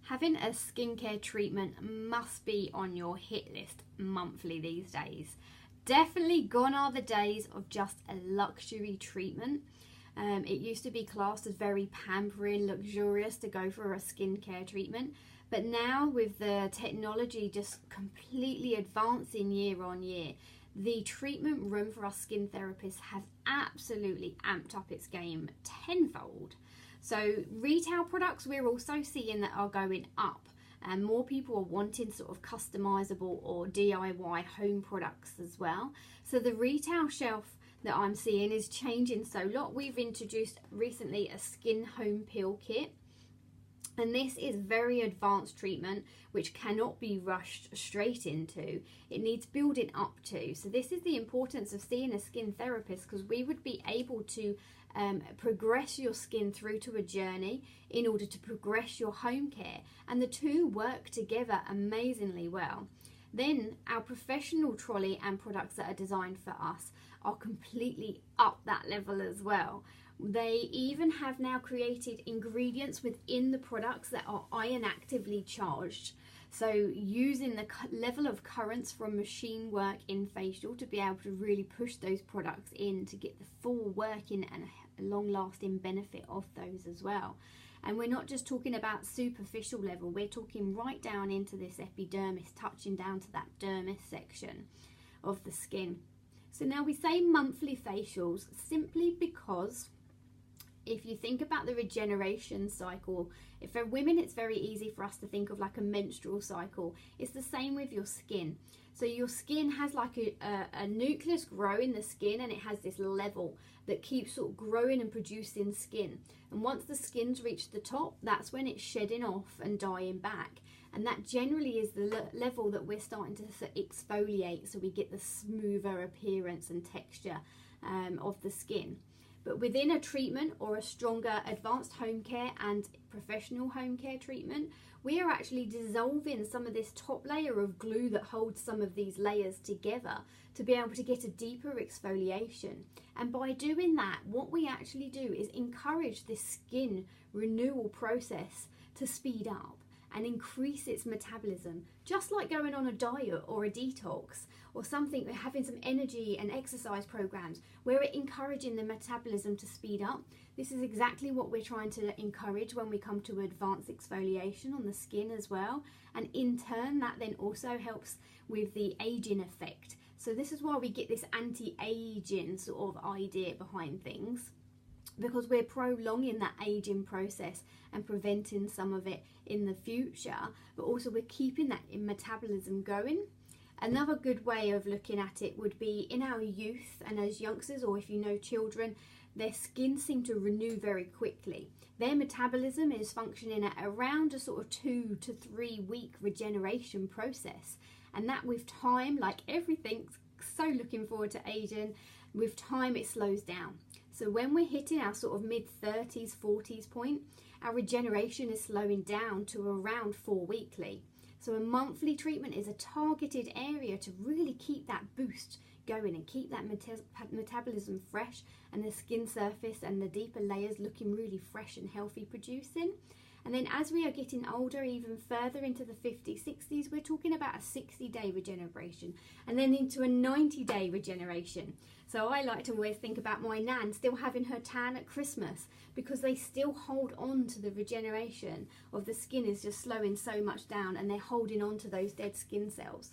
Having a skincare treatment must be on your hit list monthly these days. Definitely gone are the days of just a luxury treatment. It used to be classed as very pampering, luxurious to go for a skincare treatment. But now with the technology just completely advancing year on year, the treatment room for us skin therapists has absolutely amped up its game tenfold. So retail products we're also seeing that are going up, and more people are wanting sort of customizable or DIY home products as well. So the retail shelf that I'm seeing is changing. So we've introduced recently a skin home peel kit. And this is very advanced treatment which cannot be rushed straight into. It needs building up to. So this is the importance of seeing a skin therapist, because we would be able to progress your skin through to a journey in order to progress your home care. And the two work together amazingly well. Then our professional trolley and products that are designed for us are completely up that level as well. They even have now created ingredients within the products that are ion actively charged. So using the level of currents from machine work in facial to be able to really push those products in to get the full working and long lasting benefit of those as well. And we're not just talking about superficial level, we're talking right down into this epidermis, touching down to that dermis section of the skin. So now we say monthly facials simply because if you think about the regeneration cycle, if for women it's very easy for us to think of like a menstrual cycle. It's the same with your skin. So your skin has like a nucleus growing the skin, and it has this level that keeps sort of growing and producing skin. And once the skin's reached the top, that's when it's shedding off and dying back. And that generally is the level that we're starting to exfoliate, so we get the smoother appearance and texture of the skin. But within a treatment or a stronger advanced home care and professional home care treatment, we are actually dissolving some of this top layer of glue that holds some of these layers together to be able to get a deeper exfoliation. And by doing that, what we actually do is encourage this skin renewal process to speed up and increase its metabolism, just like going on a diet or a detox or something, having some energy and exercise programs where we're encouraging the metabolism to speed up. This is exactly what we're trying to encourage when we come to advanced exfoliation on the skin as well. And in turn, that then also helps with the aging effect. So this is why we get this anti-aging sort of idea behind things, because we're prolonging that aging process and preventing some of it in the future, but also we're keeping that metabolism going. Another good way of looking at it would be in our youth and as youngsters, or if you know children, their skin seem to renew very quickly. Their metabolism is functioning at around a sort of 2 to 3 week regeneration process. And that with time, like everything, so looking forward to aging, with time it slows down. So when we're hitting our sort of mid-30s, 40s point, our regeneration is slowing down to around 4 weekly. So a monthly treatment is a targeted area to really keep that boost going and keep that metabolism fresh and the skin surface and the deeper layers looking really fresh and healthy producing. And then as we are getting older, even further into the 50s, 60s, we're talking about a 60-day regeneration and then into a 90-day regeneration. So I like to always think about my nan still having her tan at Christmas, because they still hold on to the regeneration of the skin is just slowing so much down, and they're holding on to those dead skin cells.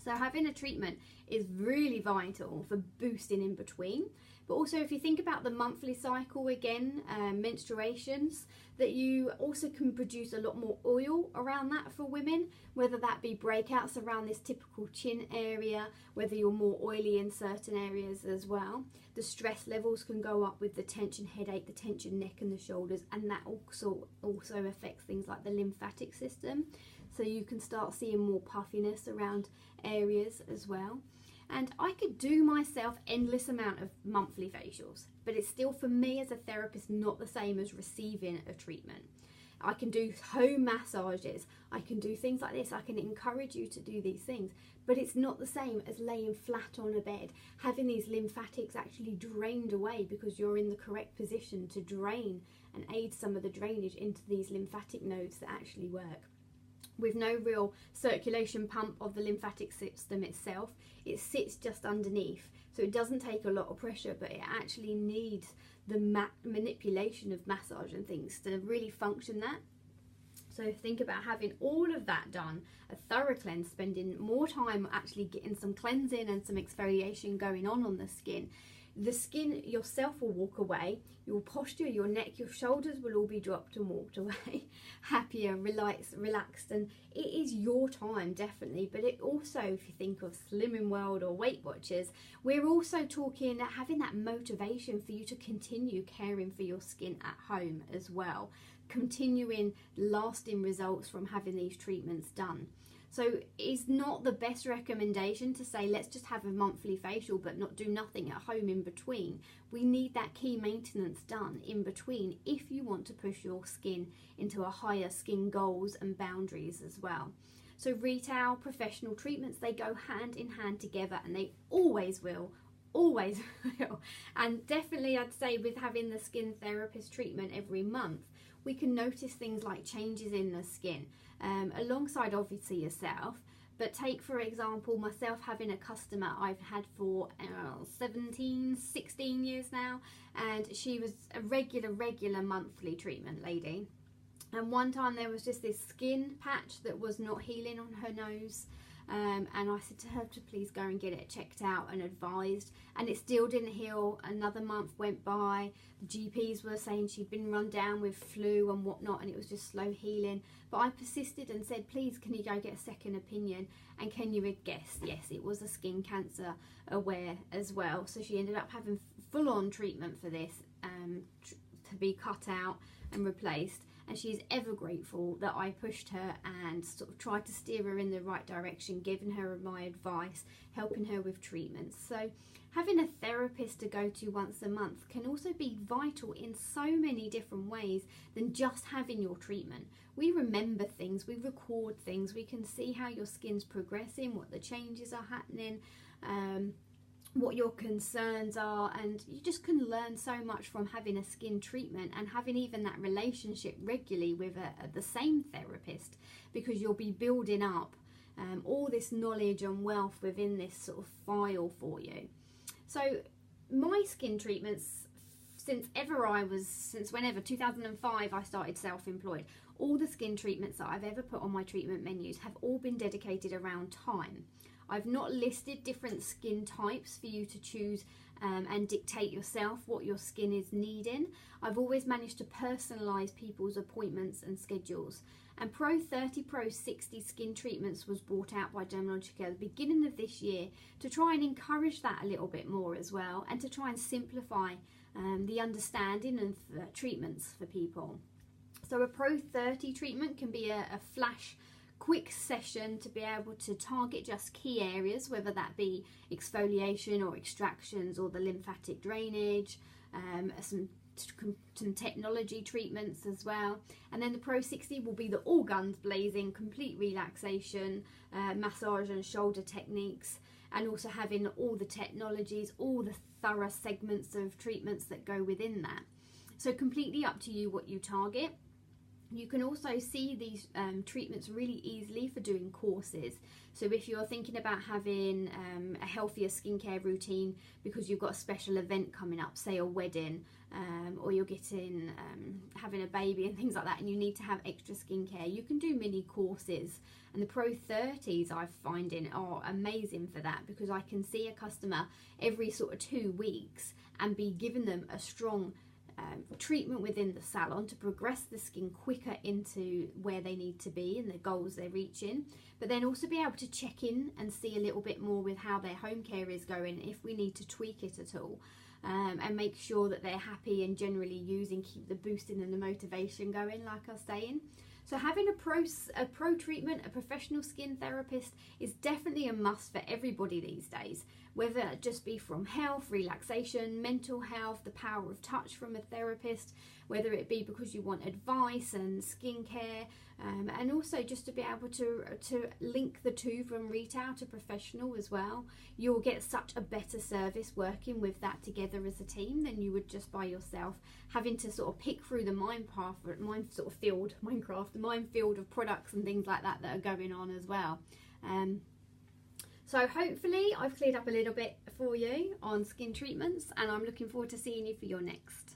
So having a treatment is really vital for boosting in between. But also if you think about the monthly cycle again, menstruations, that you also can produce a lot more oil around that for women, whether that be breakouts around this typical chin area, whether you're more oily in certain areas as well. The stress levels can go up with the tension headache, the tension neck and the shoulders, and that also affects things like the lymphatic system. So you can start seeing more puffiness around areas as well. And I could do myself endless amount of monthly facials, but it's still, for me as a therapist, not the same as receiving a treatment. I can do home massages, I can do things like this, I can encourage you to do these things, but it's not the same as laying flat on a bed, having these lymphatics actually drained away because you're in the correct position to drain and aid some of the drainage into these lymphatic nodes that actually work. With no real circulation pump of the lymphatic system itself, it sits just underneath, so it doesn't take a lot of pressure, but it actually needs the manipulation of massage and things to really function that. So think about having all of that done, a thorough cleanse, spending more time actually getting some cleansing and some exfoliation going on the skin. The skin yourself will walk away, your posture, your neck, your shoulders will all be dropped and walked away happier, relaxed, and it is your time, definitely. But it also, if you think of Slimming World or Weight Watchers, we're also talking having that motivation for you to continue caring for your skin at home as well, continuing lasting results from having these treatments done. So it's not the best recommendation to say let's just have a monthly facial but not do nothing at home in between. We need that key maintenance done in between if you want to push your skin into a higher skin goals and boundaries as well. So retail, professional treatments, they go hand in hand together, and they always will. Always will. And definitely I'd say with having the skin therapist treatment every month, we can notice things like changes in the skin, alongside obviously yourself. But take for example myself, having a customer I've had for 16 years now, and she was a regular monthly treatment lady. And one time there was just this skin patch that was not healing on her nose. And I said to her to please go and get it checked out and advised, and it still didn't heal. Another month went by, the GPs were saying she'd been run down with flu and whatnot, and it was just slow healing. But I persisted and said, please, can you go get a second opinion? And can you guess? Yes, it was a skin cancer aware as well. So she ended up having full-on treatment for this, to be cut out and replaced. And she's ever grateful that I pushed her and sort of tried to steer her in the right direction, giving her my advice, helping her with treatments. So having a therapist to go to once a month can also be vital in so many different ways than just having your treatment. We remember things, we record things, we can see how your skin's progressing, what the changes are happening, what your concerns are, and you just can learn so much from having a skin treatment and having even that relationship regularly with the same therapist, because you'll be building up all this knowledge and wealth within this sort of file for you. So my skin treatments, since whenever 2005 I started self-employed, all the skin treatments that I've ever put on my treatment menus have all been dedicated around time. I've not listed different skin types for you to choose and dictate yourself what your skin is needing. I've always managed to personalise people's appointments and schedules. And Pro 30, Pro 60 skin treatments was brought out by Dermalogica at the beginning of this year to try and encourage that a little bit more as well, and to try and simplify the understanding of treatments for people. So a Pro 30 treatment can be a flash quick session to be able to target just key areas, whether that be exfoliation or extractions or the lymphatic drainage, some technology treatments as well. And then the Pro 60 will be the all guns blazing, complete relaxation, massage and shoulder techniques, and also having all the technologies, all the thorough segments of treatments that go within that. So completely up to you what you target. You can also see these treatments really easily for doing courses. So if you're thinking about having a healthier skincare routine because you've got a special event coming up, say a wedding, or you're having a baby and things like that, and you need to have extra skincare, you can do mini courses. And the Pro 30s I'm finding are amazing for that, because I can see a customer every sort of 2 weeks and be giving them a strong treatment within the salon to progress the skin quicker into where they need to be and the goals they're reaching, but then also be able to check in and see a little bit more with how their home care is going, if we need to tweak it at all, and make sure that they're happy and generally keep the boosting and the motivation going, like I was saying. So having a pro treatment, a professional skin therapist, is definitely a must for everybody these days, whether it just be from health, relaxation, mental health, the power of touch from a therapist, whether it be because you want advice and skincare, and also just to be able to link the two from retail to professional as well. You'll get such a better service working with that together as a team than you would just by yourself, having to sort of pick through the minefield of products and things like that that are going on as well. So hopefully I've cleared up a little bit for you on skin treatments, and I'm looking forward to seeing you for your next.